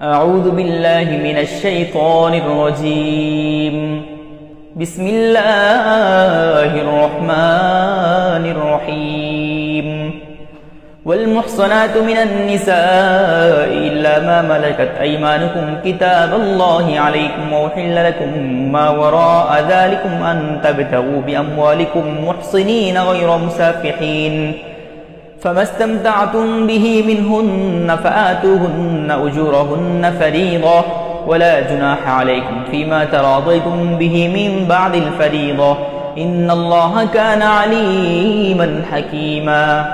أعوذ بالله من الشيطان الرجيم. بسم الله الرحمن الرحيم. والمحصنات من النساء إلا ما ملكت أيمانكم كتاب الله عليكم وأحل لكم ما وراء ذلكم أن تبتغوا بأموالكم محصنين غير مسافحين، فما استمتعتم به منهن فآتوهن أجورهن فريضة، ولا جناح عليكم فيما تراضيتم به من بعد الفريضة، إن الله كان عليما حكيما.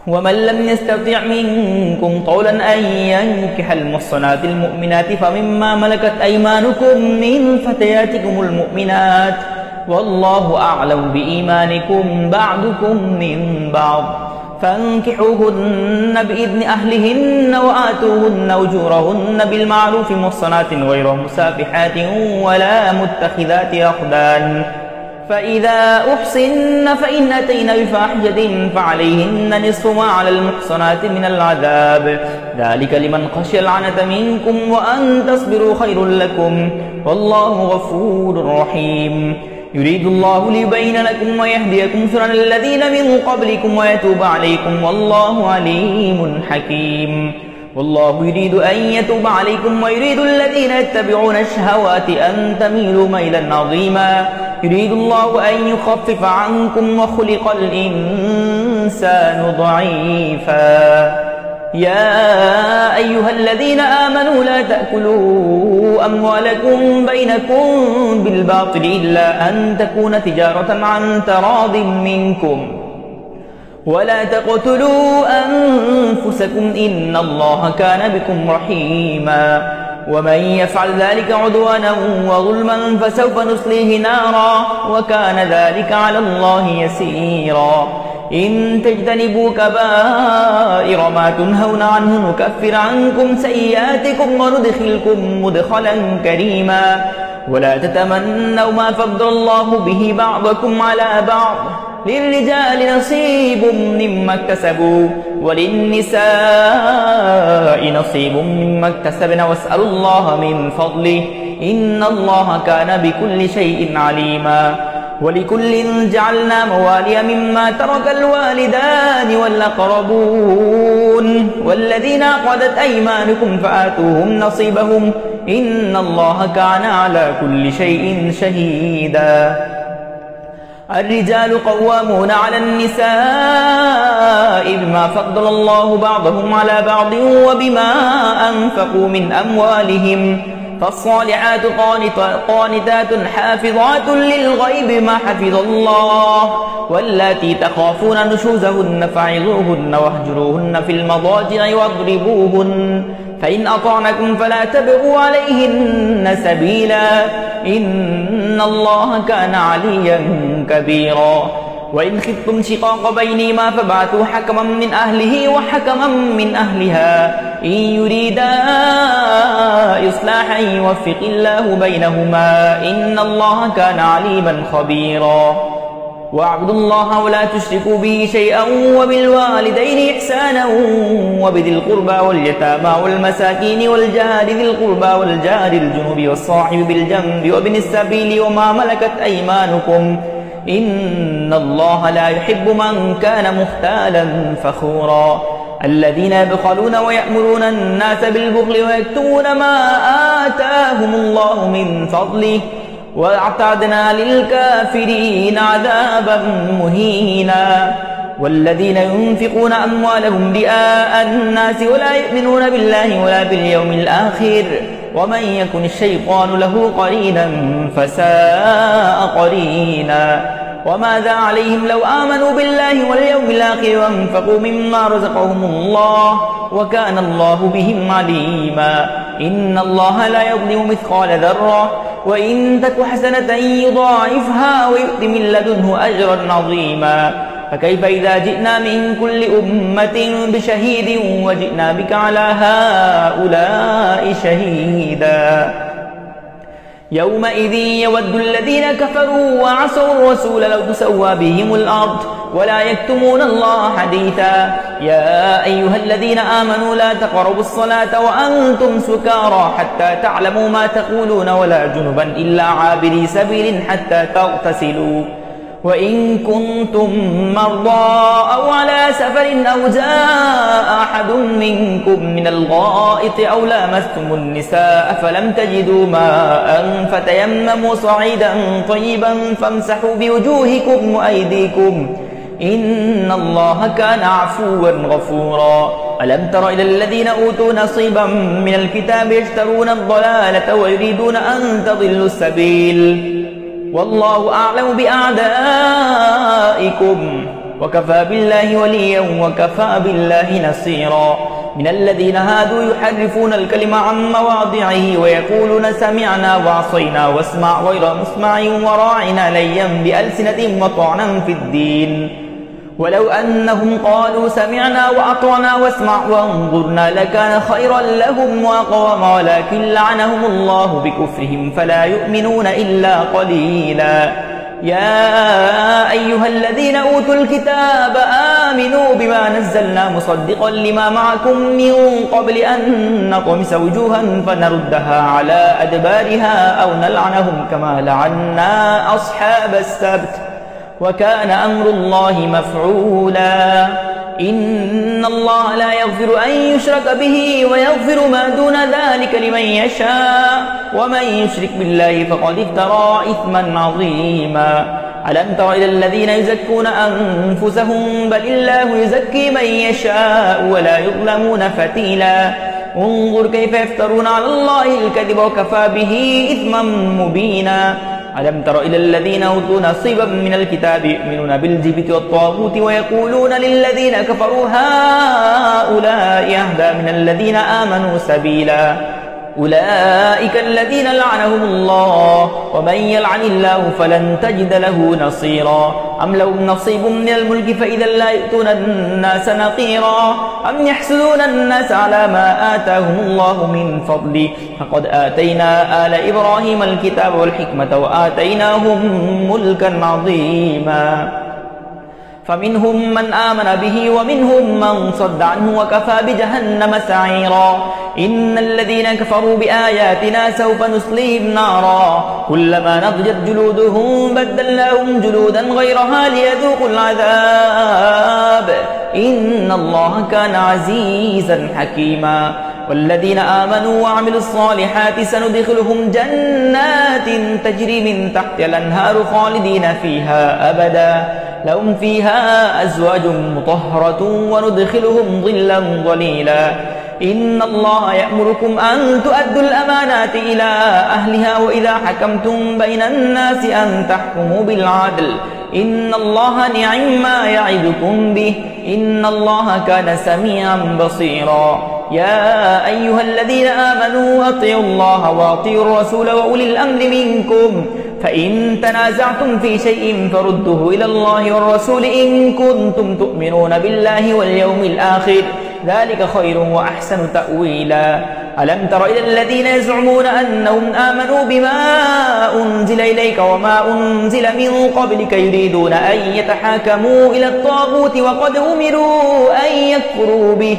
ومن لم يستطع منكم طولا أن ينكح المحصنات المؤمنات فمما ملكت أيمانكم من فتياتكم المؤمنات، والله أعلم بإيمانكم بعضكم من بعض، فانكحوهن بإذن أهلهن وآتوهن أجورهن بالمعروف محصنات غير مسافحات ولا متخذات أخدان، فإذا أحصن فإن أتين بفاحشة فعليهن نصف ما على المحصنات من العذاب، ذلك لمن خشي العنة منكم وأن تصبروا خير لكم، والله غفور رحيم. يريد الله ليبين لكم ويهديكم سنن الذين من قبلكم ويتوب عليكم، والله عليم حكيم. والله يريد أن يتوب عليكم ويريد الذين يتبعون الشهوات أن تميلوا ميلا عظيما، يريد الله أن يخفف عنكم وخلق الإنسان ضعيفا. يا أيها الذين آمنوا لا تأكلوا أموالكم بينكم بالباطل إلا أن تكون تجارة عن تراض منكم، ولا تقتلوا أنفسكم إن الله كان بكم رحيما، ومن يفعل ذلك عدوانا وظلما فسوف نصليه نارا وكان ذلك على الله يسيرا. إن تجتنبوا كبائر ما تنهون عنه نكفر عنكم سيئاتكم وندخلكم مدخلا كريما، ولا تتمنوا ما فضل الله به بعضكم على بعض، للرجال نصيب مما اكتسبوا وللنساء نصيب مما اكتسبن، واسألوا الله من فضله إن الله كان بكل شيء عليما. ولكل جعلنا موالي مما ترك الوالدان والأقربون والذين عقدت أيمانكم فآتوهم نصيبهم إن الله كان على كل شيء شهيدا. الرجال قوامون على النساء بما فضل الله بعضهم على بعض وبما أنفقوا من أموالهم، فالصالحات قانتات حافظات للغيب ما حفظ الله، واللاتي تخافون نشوزهن فعظوهن واهجروهن في المضاجع واضربوهن، فإن أطعنكم فلا تبغوا عليهن سبيلا إن الله كان عليا كبيرا. وإن خفتم شقاق بينهما فابعثوا حكما من أهله وحكما من أهلها إن يريدا إصلاحا يوفق الله بينهما إن الله كان عليما خبيرا. واعبدوا الله ولا تشركوا به شيئا وبالوالدين إحسانا وبذي القربى واليتامى والمساكين والجار ذي القربى والجار الجنوب والصاحب بالجنب وابن السبيل وما ملكت أيمانكم إن الله لا يحب من كان مختالا فخورا. الذين يبخلون ويأمرون الناس بالبخل ويكتمون ما آتاهم الله من فضله وأعتدنا للكافرين عذابا مهينا. والذين ينفقون أموالهم رئاء الناس ولا يؤمنون بالله ولا باليوم الآخر ومن يكن الشيطان له قرينا فساء قرينا. وماذا عليهم لو آمنوا بالله واليوم الآخر وانفقوا مما رزقهم الله وكان الله بهم عليما. إن الله لا يظلم مثقال ذرة وإن تك حسنة يضاعفها ويؤت من لدنه أجرا عظيما. فكيف إذا جئنا من كل أمة بشهيد وجئنا بك على هؤلاء شهيدا. يومئذ يود الذين كفروا وعصوا الرسول لو تسوى بهم الأرض ولا يكتمون الله حديثا يا أيها الذين آمنوا لا تقربوا الصلاة وأنتم سكارى حتى تعلموا ما تقولون ولا جنبا إلا عابري سبيل حتى تغتسلوا وإن كنتم مرضى أو على سفر أو جاء أحد منكم من الغائط أو لامستم النساء فلم تجدوا ماء فتيمموا صعيدا طيبا فامسحوا بوجوهكم وأيديكم إن الله كان عفوا غفورا ألم تر إلى الذين أوتوا نصيبا من الكتاب يشترون الضلالة ويريدون أن تضلوا السبيل والله أعلم بأعدائكم وكفى بالله وليا وكفى بالله نصيرا من الذين هادوا يحرفون الكلم عن مواضعه ويقولون سمعنا وعصينا واسمع غير مسمع وراعنا ليا بألسنة وطعنا في الدين ولو أنهم قالوا سمعنا وأطعنا واسمع وانظرنا لكان خيرا لهم وأقوم ولكن لعنهم الله بكفرهم فلا يؤمنون إلا قليلا يا أيها الذين أوتوا الكتاب آمنوا بما نزلنا مصدقا لما معكم من قبل أن نطمس وجوها فنردها على أدبارها أو نلعنهم كما لعنا أصحاب السبت وكان أمر الله مفعولا إن الله لا يغفر أن يشرك به ويغفر ما دون ذلك لمن يشاء ومن يشرك بالله فقد افترى إثما عظيما ألم تر إلى الذين يزكون أنفسهم بل الله يزكي من يشاء ولا يظلمون فتيلا انظر كيف يفترون على الله الكذب وكفى به إثما مبينا ألم تر إلى الذين أوتوا نصيبا من الكتاب يؤمنون بالجبت والطاغوت ويقولون للذين كفروا هؤلاء أهدى من الذين آمنوا سبيلا أولئك الذين لعنهم الله ومن يلعن الله فلن تجد له نصيرا أم لهم نصيب من الملك فإذا لا يؤتون الناس نقيرا أم يحسدون الناس على ما آتاهم الله من فضله فقد آتينا آل إبراهيم الكتاب والحكمة وآتيناهم ملكا عظيما فمنهم من آمن به ومنهم من صد عنه وكفى بجهنم سعيرا إن الذين كفروا بآياتنا سوف نصليهم نارا كلما نضجت جلودهم بدلناهم جلودا غيرها ليذوقوا العذاب إن الله كان عزيزا حكيما والذين آمنوا وعملوا الصالحات سندخلهم جنات تجري من تحتها الأنهار خالدين فيها أبدا لهم فيها أزواج مطهرة وندخلهم ظلا ظليلا إن الله يأمركم أن تؤدوا الأمانات إلى أهلها وإذا حكمتم بين الناس أن تحكموا بالعدل إن الله نعم ما يعظكم به إن الله كان سميعا بصيرا يا أيها الذين آمنوا أطيعوا الله وأطيعوا الرسول وأولي الأمر منكم فإن تنازعتم في شيء فردوه إلى الله والرسول إن كنتم تؤمنون بالله واليوم الآخر ذلك خير وأحسن تأويلا ألم تر إلى الذين يزعمون أنهم آمنوا بما أنزل إليك وما أنزل من قبلك يريدون أن يتحاكموا إلى الطاغوت وقد أمروا أن يكفروا به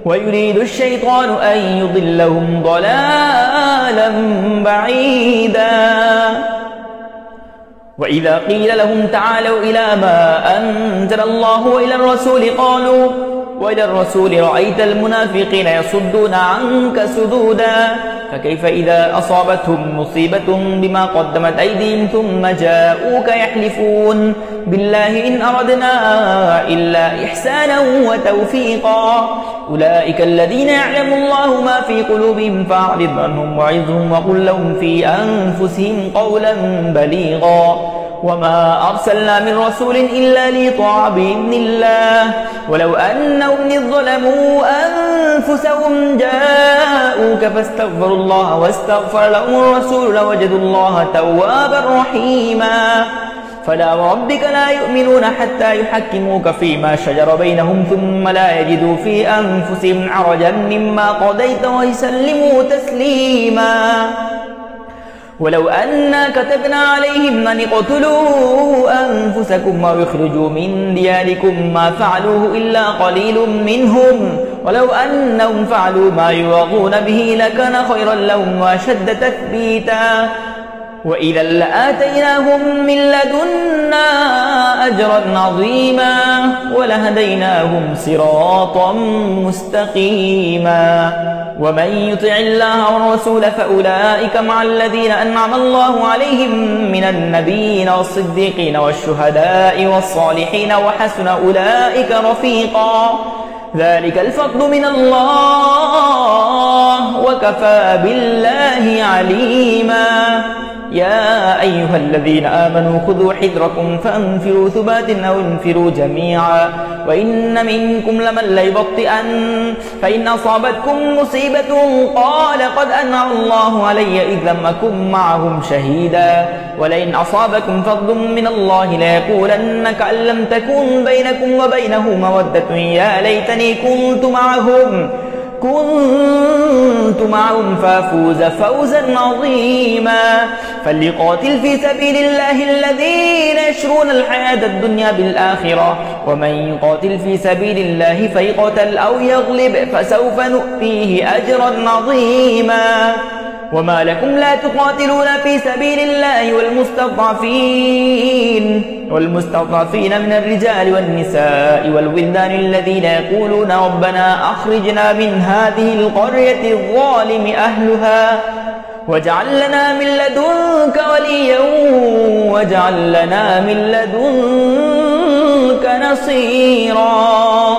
ويريد الشيطان أن يضلهم ضلالا بعيدا وإذا قيل لهم تعالوا إلى ما أنزل الله وإلى الرسول رأيت المنافقين يصدون عنك سدودا فكيف إذا أصابتهم مصيبة بما قدمت أيديهم ثم جاءوك يحلفون بالله إن أردنا إلا إحسانا وتوفيقا أولئك الذين يعلم الله ما في قلوبهم فأعرض عنهم وعظهم وقل لهم في أنفسهم قولا بليغا وما أرسلنا من رسول إلا ليطاع بإذن الله ولو أنهم إذ ظلموا أنفسهم جاءوك فاستغفروا الله واستغفر لهم الرسول لوجدوا الله توابا رحيما فلا وربك لا يؤمنون حتى يحكموك فيما شجر بينهم ثم لا يجدوا في أنفسهم حرجا مما قضيت ويسلموا تسليما ولو أنا كتبنا عليهم أن اقتلوا أنفسكم أو اخرجوا من دياركم ما فعلوه إلا قليل منهم ولو أنهم فعلوا ما يوعظون به لكان خيرا لهم وأشد تثبيتا وإذا لآتيناهم من لدنا أجرا عظيما ولهديناهم صراطا مستقيما ومن يطع الله والرسول فأولئك مع الذين أنعم الله عليهم من النبيين والصديقين والشهداء والصالحين وحسن أولئك رفيقا ذلك الفضل من الله وكفى بالله عليما يا أيها الذين آمنوا خذوا حذركم فانفروا ثبات أو انفروا جميعا وإن منكم لمن ليبطئن فإن أصابتكم مصيبة قال قد أنعم الله علي إذ لم أكن معهم شهيدا ولئن أصابكم فضل من الله ليقولن كأن لم تكن بينكم وبينه مودة يا ليتني كنت معهم فافوز فوزا عظيما فليقاتل في سبيل الله الذين يشرون الحياة الدنيا بالآخرة ومن يقاتل في سبيل الله فيقتل أو يغلب فسوف نؤتيه أجرا عظيما وما لكم لا تقاتلون في سبيل الله والمستضعفين من الرجال والنساء والولدان الذين يقولون ربنا أخرجنا من هذه القرية الظالم أهلها واجعل لنا من لدنك وليا واجعل لنا من لدنك نصيرا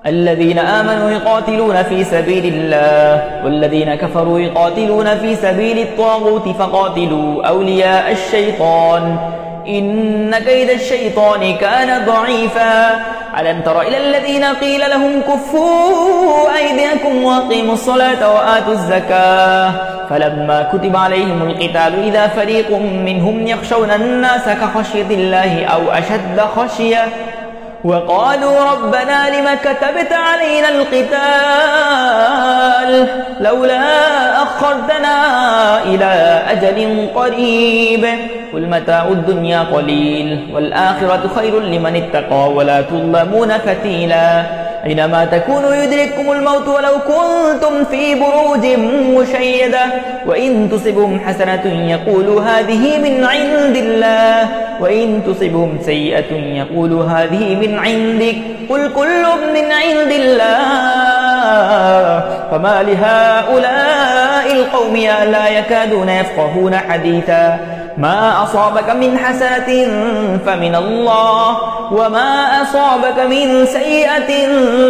الذين آمنوا يقاتلون في سبيل الله والذين كفروا يقاتلون في سبيل الطاغوت فقاتلوا أولياء الشيطان إن كيد الشيطان كان ضعيفا ألم تر إلى الذين قيل لهم كفوا أيديكم وأقيموا الصلاة وآتوا الزكاة فلما كتب عليهم القتال إذا فريق منهم يخشون الناس كخشية الله أو أشد خشية وقالوا ربنا لم كتبت علينا القتال لولا أخرتنا إلى أجل قريب قل متاع الدنيا قليل والآخرة خير لمن اتقى ولا تظلمون فتيلا أينما تكونوا يدرككم الموت ولو كنتم في بروج مشيدة وإن تصبهم حسنة يقولوا هذه من عند الله وإن تصبهم سيئة يقولوا هذه من عندك قل كل من عند الله فما لهؤلاء القوم لا يكادون يفقهون حديثا ما أصابك من حسنة فمن الله وما أصابك من سيئة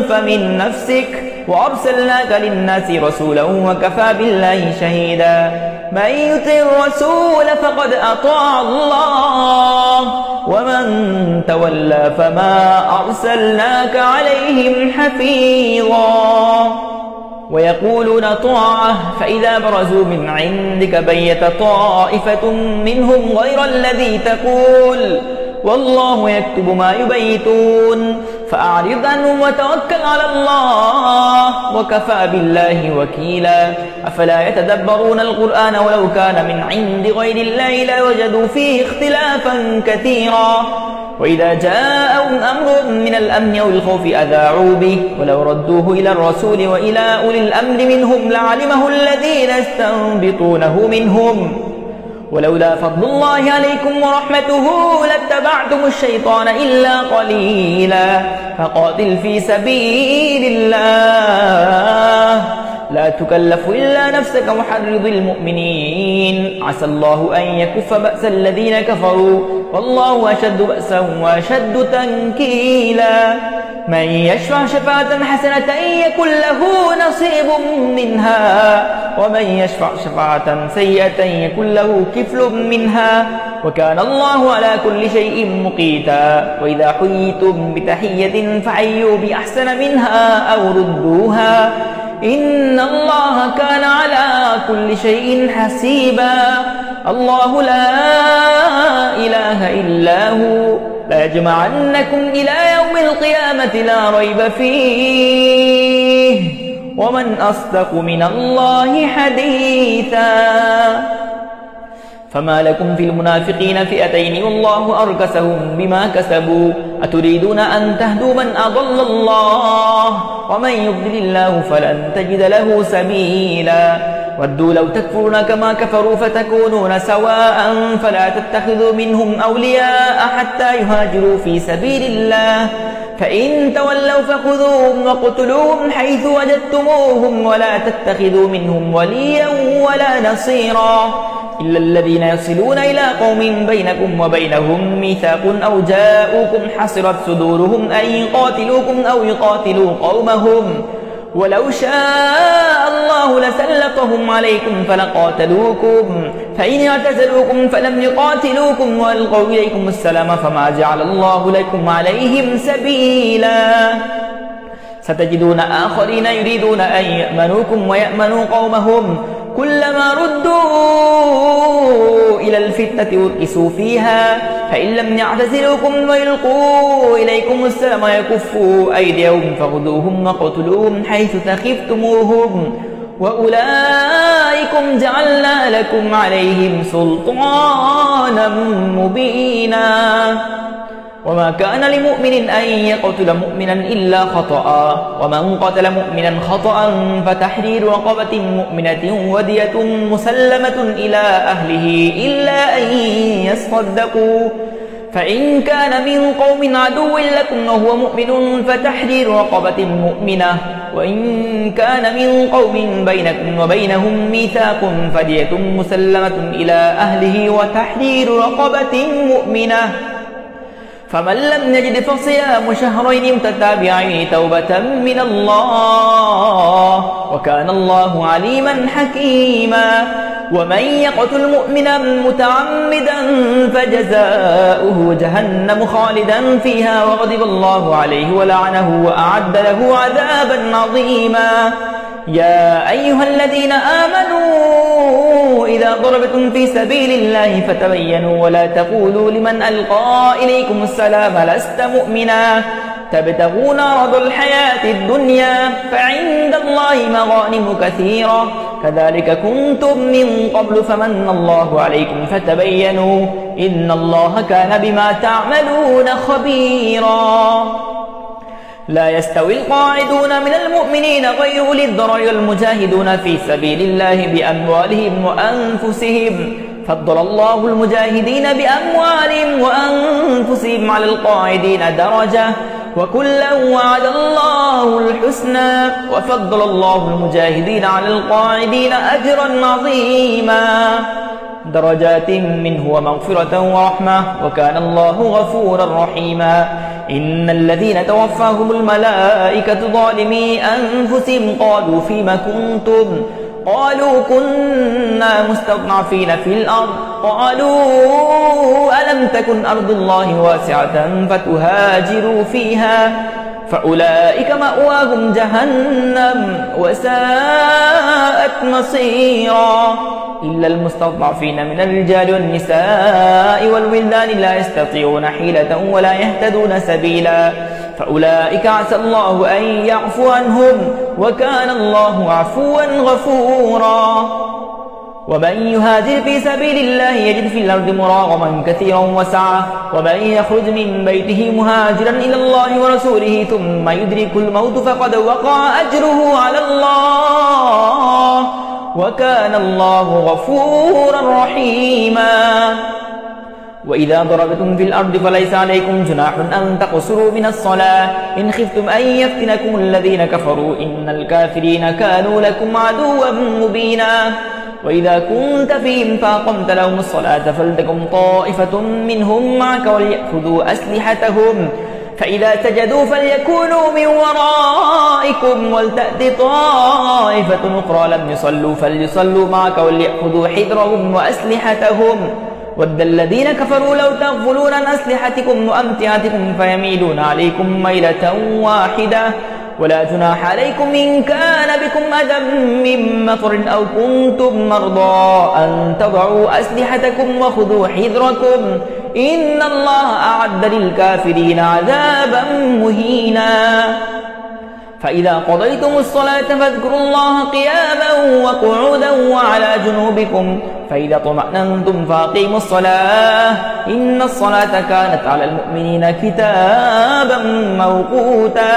فمن نفسك وأرسلناك للناس رسولا وكفى بالله شهيدا من يطع الرسول فقد أطاع الله ومن تولى فما أرسلناك عليهم حفيظا ويقولون طاعة فإذا برزوا من عندك بيت طائفة منهم غير الذي تقول والله يكتب ما يبيتون فأعرض عنهم وتوكل على الله وكفى بالله وكيلا أفلا يتدبرون القرآن ولو كان من عند غير الله لوجدوا فيه اختلافا كثيرا وإذا جاءهم أمر من الأمن أو الخوف أذاعوا به ولو ردوه إلى الرسول وإلى أولي الأمر منهم لعلمه الذين يستنبطونه منهم ولولا فضل الله عليكم ورحمته لاتبعتم الشيطان إلا قليلا فقاتل في سبيل الله لا تكلف إلا نفسك وحرض المؤمنين عسى الله أن يكف بأس الذين كفروا والله أشد بأسا وأشد تنكيلا من يشفع شفاعة حسنة يكن له نصيب منها ومن يشفع شفاعة سيئة يكن له كفل منها وكان الله على كل شيء مقيتا وإذا حييتم بتحية فحيوا بأحسن منها أو ردوها إن الله كان على كل شيء حسيبا الله لا إله إلا هو ليجمعنكم إلى يوم القيامة لا ريب فيه ومن أصدق من الله حديثا فما لكم في المنافقين فئتين والله أركسهم بما كسبوا أتريدون أن تهدوا من أضل الله ومن يضلل الله فلن تجد له سبيلا ودوا لو تكفرون كما كفروا فتكونون سواء فلا تتخذوا منهم أولياء حتى يهاجروا في سبيل الله فإن تولوا فخذوهم وقتلوهم حيث وجدتموهم ولا تتخذوا منهم وليا ولا نصيرا إلا الذين يصلون إلى قوم بينكم وبينهم ميثاق أو جاءوكم حصرت صدورهم أن يقاتلوكم أو يقاتلوا قومهم ولو شاء الله لسلطهم عليكم فلقاتلوكم فإن اعتزلوكم فلم يقاتلوكم وألقوا إليكم السلام فما جعل الله لكم عليهم سبيلا ستجدون آخرين يريدون أن يأمنوكم ويأمنوا قومهم كلما ردوا إلى الفتنة أركسوا فيها فإن لم يعتزلوكم ويلقوا إليكم السلام ويكفوا أيديهم فخذوهم وقتلوهم حيث ثقفتموهم وأولئكم جعلنا لكم عليهم سلطانا مبينا وما كان لمؤمن أن يقتل مؤمنا إلا خطأ ومن قتل مؤمنا خطأ فتحرير رقبة مؤمنة ودية مسلمة إلى أهله إلا أن يصدقوا فإن كان من قوم عدو لكم وهو مؤمن فتحرير رقبة مؤمنة وإن كان من قوم بينكم وبينهم ميثاق فدية مسلمة إلى أهله وتحرير رقبة مؤمنة فمن لم يجد فصيام شهرين متتابعين توبة من الله وكان الله عليما حكيما ومن يقتل مؤمنا متعمدا فجزاؤه جهنم خالدا فيها وغضب الله عليه ولعنه وأعد له عذابا عظيما يا أيها الذين آمنوا إذا ضربتم في سبيل الله فتبينوا ولا تقولوا لمن ألقى إليكم السلام لست مؤمنا تبتغون عرض الحياة الدنيا فعند الله مغانم كثيرة كذلك كنتم من قبل فمن الله عليكم فتبينوا إن الله كان بما تعملون خبيرا لا يستوي القاعدون من المؤمنين غير أولي الضرر والمجاهدون في سبيل الله بأموالهم وأنفسهم فضل الله المجاهدين بأموالهم وأنفسهم على القاعدين درجة وكلا وعد الله الحسنى وفضل الله المجاهدين على القاعدين أجرا عظيما درجات منه ومغفرة ورحمة وكان الله غفورا رحيما إن الذين توفاهم الملائكة ظالمي أنفسهم قالوا فيما كنتم قالوا كنا مستضعفين في الأرض قالوا ألم تكن أرض الله واسعة فتهاجروا فيها فأولئك مأواهم جهنم وساءت مصيرا إلا المستضعفين من الرجال والنساء والولدان لا يستطيعون حيلة ولا يهتدون سبيلا فأولئك عسى الله أن يعفو عنهم وكان الله عفوا غفورا ومن يهاجر في سبيل الله يجد في الأرض مراغما كثيرا وسعة ومن يخرج من بيته مهاجرا إلى الله ورسوله ثم يدرك الموت فقد وقع أجره على الله وكان الله غفورا رحيما وإذا ضربتم في الأرض فليس عليكم جناح أن تقصروا من الصلاة إن خفتم أن يفتنكم الذين كفروا إن الكافرين كانوا لكم عدوا مبينا وإذا كنت فيهم فأقمت لهم الصلاة فلتكن طائفة منهم معك وليأخذوا أسلحتهم فإذا سجدوا فليكونوا من ورائكم ولتأت طائفة أخرى لم يصلوا فليصلوا معك وليأخذوا حذرهم وأسلحتهم ود الذين كفروا لو تغفلون عن أسلحتكم وأمتعتكم فيميلون عليكم ميلة واحدة ولا جناح عليكم إن كان بكم أذى من مطر أو كنتم مرضى أن تضعوا أسلحتكم وخذوا حذركم إن الله أعد للكافرين عذابا مهينا فإذا قضيتم الصلاة فاذكروا الله قياما وقعودا وعلى جنوبكم فإذا اطمأننتم فأقيموا الصلاة إن الصلاة كانت على المؤمنين كتابا موقوتا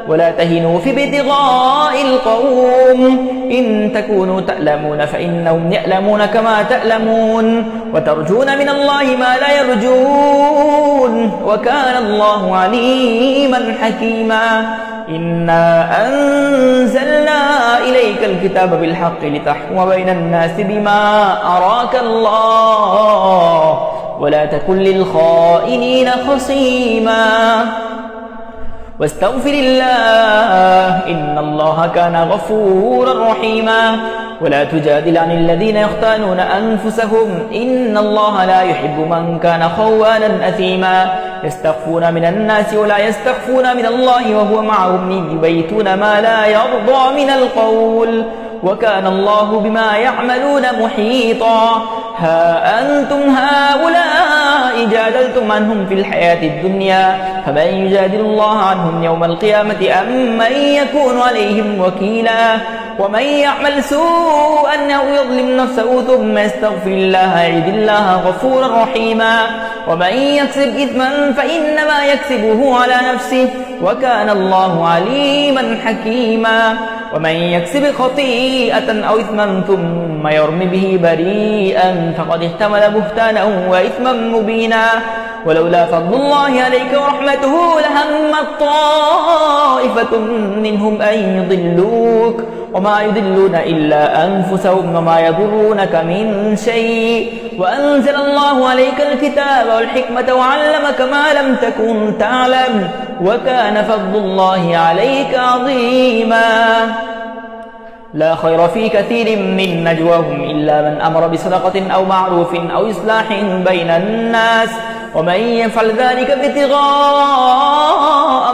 ولا تهنوا في ابتغاء القوم إن تكونوا تألمون فإنهم يألمون كما تألمون وترجون من الله ما لا يرجون وكان الله عليما حكيما إنا أنزلنا إليك الكتاب بالحق لتحكم بين الناس بما أراك الله ولا تكن للخائنين خصيما واستغفر الله إن الله كان غفورا رحيما ولا تجادل عن الذين يختانون أنفسهم إن الله لا يحب من كان خوانا أثيما يستخفون من الناس ولا يستخفون من الله وهو معهم إذ يبيتون ما لا يرضى من القول وكان الله بما يعملون محيطا ها أنتم هؤلاء جادلتم عنهم في الحياة الدنيا فمن يجادل الله عنهم يوم القيامة أم من يكون عليهم وكيلا ومن يعمل سوءا أو يظلم نفسه ثم يستغفر الله يجد الله غفورا رحيما ومن يكسب إثما فإنما يكسبه على نفسه وكان الله عليما حكيما ومن يكسب خطيئة أو إثما ثم يرم به بريئا فقد احتمل بهتانا وإثما مبينا ولولا فضل الله عليك ورحمته لهمت طائفة منهم أن يضلوك وما يضلون إلا أنفسهم وما يضرونك من شيء وأنزل الله عليك الكتاب والحكمة وعلمك ما لم تكن تعلم وكان فضل الله عليك عظيما لا خير في كثير من نجواهم إلا من أمر بصدقة أو معروف أو إصلاح بين الناس ومن يفعل ذلك ابتغاء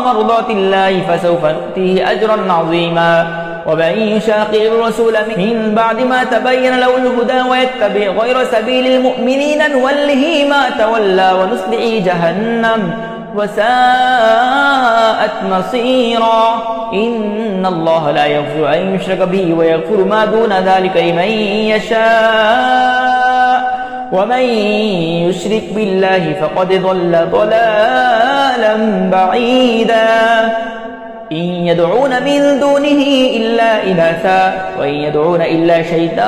مرضات الله فسوف نؤتيه أجرا عظيما ومن يشاقق الرسول من بعد ما تبين له الهدى ويتبع غير سبيل المؤمنين نوله ما تولى ونصليه جهنم وساءت مصيرا إن الله لا يغفر أن يشرك به ويغفر ما دون ذلك لمن يشاء ومن يشرك بالله فقد ضل ضلالا بعيدا إن يدعون من دونه إلا إناثا وإن يدعون إلا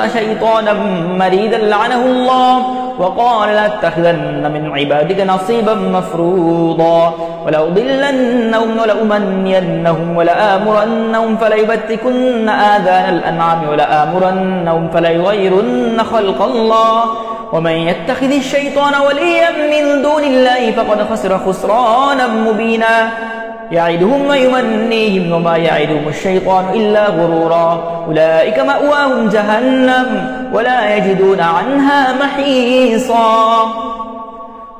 شيطانا مريدا لعنه الله وقال لأتخذن من عبادك نصيبا مفروضا ولأضلنهم ولأمنينهم ولآمرنهم فليبتكن آذان الأنعام ولآمرنهم فليغيرن خلق الله ومن يتخذ الشيطان وليا من دون الله فقد خسر خسرانا مبينا يعدهم ويمنيهم وما يعدهم الشيطان إلا غرورا أولئك مأواهم جهنم ولا يجدون عنها محيصا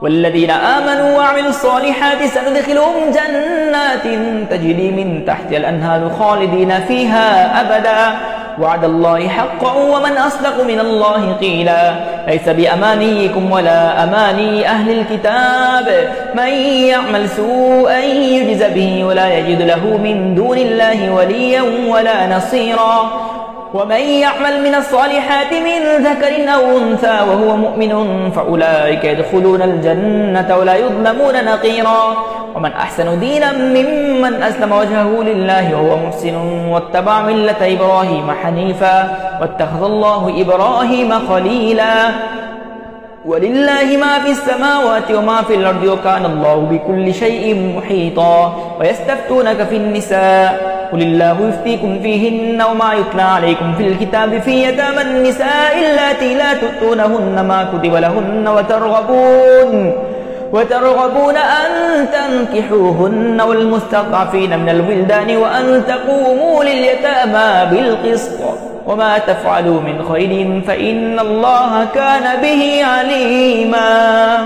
والذين آمنوا وعملوا الصالحات سندخلهم جنات تجري من تحتها الأنهار خالدين فيها أبدا وعد الله حقا ومن أصدق من الله قيلا ليس بأمانيكم ولا أماني أهل الكتاب من يعمل سوءا يجز به ولا يجد له من دون الله وليا ولا نصيرا ومن يعمل من الصالحات من ذكر أو أنثى وهو مؤمن فأولئك يدخلون الجنة ولا يظلمون نقيرا ومن أحسن دينا ممن أسلم وجهه لله وهو محسن واتبع ملة إبراهيم حنيفا واتخذ الله إبراهيم خليلا ولله ما في السماوات وما في الأرض وكان الله بكل شيء محيطا ويستفتونك في النساء قل الله يفتيكم فيهن وما يتلى عليكم في الكتاب في يتامى النساء اللاتي لا تؤتونهن ما كتب لهن وترغبون أن تنكحوهن والمستضعفين من الولدان وأن تقوموا لليتامى بالقسط وما تفعلوا من خير فإن الله كان به عليما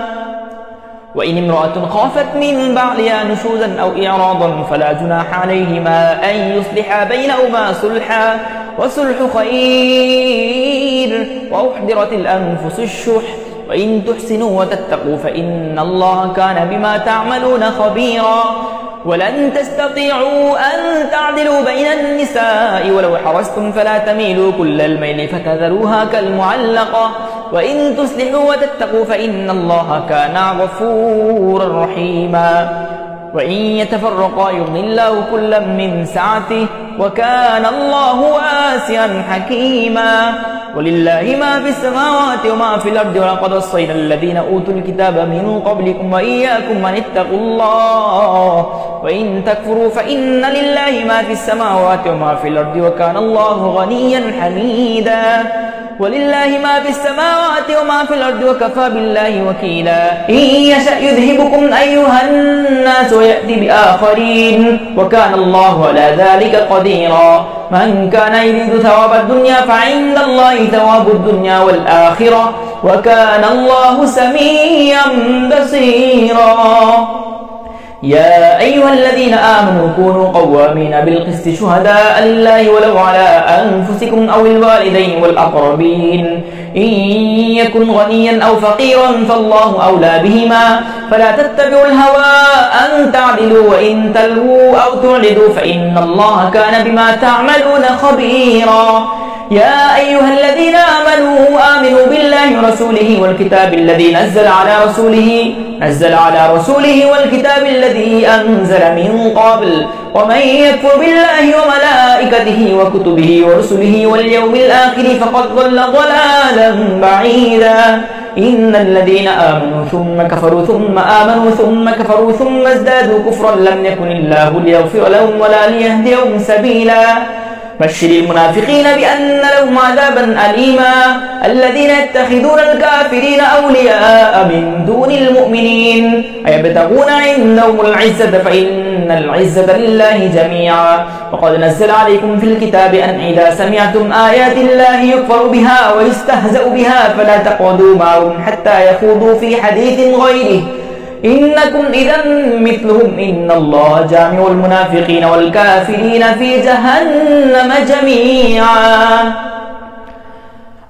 وإن امرأة خافت من بعلها نشوزا أو إعراضا فلا جناح عليهما أن يصلحا بينهما صلحا والصلح خير وأحضرت الأنفس الشح وإن تحسنوا وتتقوا فإن الله كان بما تعملون خبيرا ولن تستطيعوا أن تعدلوا بين النساء ولو حرصتم فلا تميلوا كل الميل فتذروها كالمعلقة وإن تصلحوا وتتقوا فإن الله كان غفورا رحيما وإن يتفرقا يغن الله كلا من سعته وكان الله واسعا حكيما ولله ما في السماوات وما في الأرض ولقد وصينا الذين أوتوا الكتاب من قبلكم وإياكم أن اتقوا الله وإن تكفروا فإن لله ما في السماوات وما في الأرض وكان الله غنيا حميدا ولله ما في السماوات وما في الأرض وكفى بالله وكيلا إن يشأ يذهبكم أيها الناس ويأتي بآخرين وكان الله على ذلك قديرا من كان يريد ثواب الدنيا فعند الله ثواب الدنيا والآخرة وكان الله سميعا بصيرا يا أيها الذين آمنوا كونوا قوامين بالقسط شهداء لله ولو على أنفسكم أو الوالدين والأقربين إن يكن غنيا أو فقيرا فالله أولى بهما فلا تتبعوا الهوى أن تعدلوا وإن تلووا أو تعرضوا فإن الله كان بما تعملون خبيرا يا أيها الذين آمنوا بالله ورسوله والكتاب الذي نزل على رسوله والكتاب الذي أنزل من قبل ومن يكفر بالله وملائكته وكتبه ورسله واليوم الآخر فقد ضل ضلالا بعيدا إن الذين آمنوا ثم كفروا ثم آمنوا ثم كفروا ثم ازدادوا كفرا لم يكن الله ليغفر لهم ولا ليهديهم سبيلا بشر المنافقين بأن لهم عذابا أليما الذين يتخذون الكافرين أولياء من دون المؤمنين أيبتغون عندهم العزة فإن العزة لله جميعا وقد نزل عليكم في الكتاب أن إذا سمعتم آيات الله يكفر بها ويستهزأ بها فلا تقعدوا معهم حتى يخوضوا في حديث غيره إنكم إذا مثلهم إن الله جامع المنافقين والكافرين في جهنم جميعا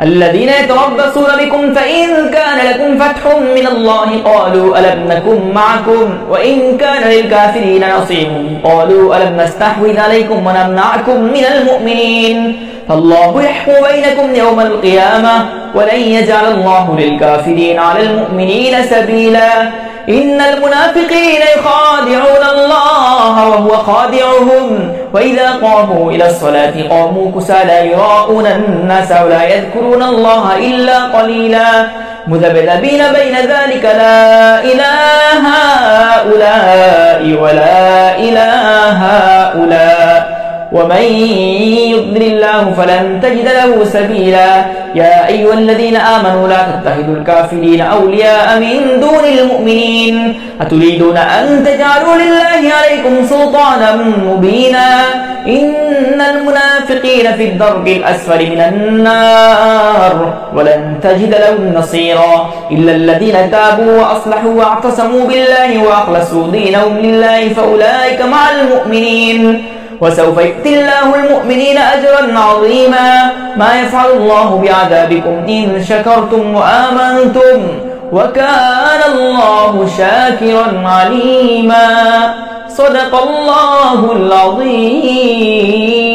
الذين يتربصون بكم فإن كان لكم فتح من الله قالوا ألم نكن معكم وإن كان للكافرين نصيب قالوا ألم نستحوذ عليكم ونمنعكم من المؤمنين فالله يحكم بينكم يوم القيامة ولن يجعل الله للكافرين على المؤمنين سبيلا إن المنافقين يخادعون الله وهو خادعهم وإذا قاموا إلى الصلاة قاموا كسالى يراءون الناس ولا يذكرون الله إلا قليلا مذبذبين بين ذلك لا إله هؤلاء ولا إله هؤلاء ومن يضلل الله فلن تجد له سبيلا يا أيها الذين آمنوا لا تتخذوا الكافرين أولياء من دون المؤمنين أتريدون أن تجعلوا لله عليكم سلطانا مبينا إن المنافقين في الدرك الأسفل من النار ولن تجد لهم نصيرا إلا الذين تابوا وأصلحوا واعتصموا بالله وأخلصوا دينهم لله فأولئك مع المؤمنين وسوف يؤتي الله المؤمنين أجرا عظيما ما يفعل الله بعذابكم إن شكرتم وآمنتم وكان الله شاكرا عليما صدق الله العظيم.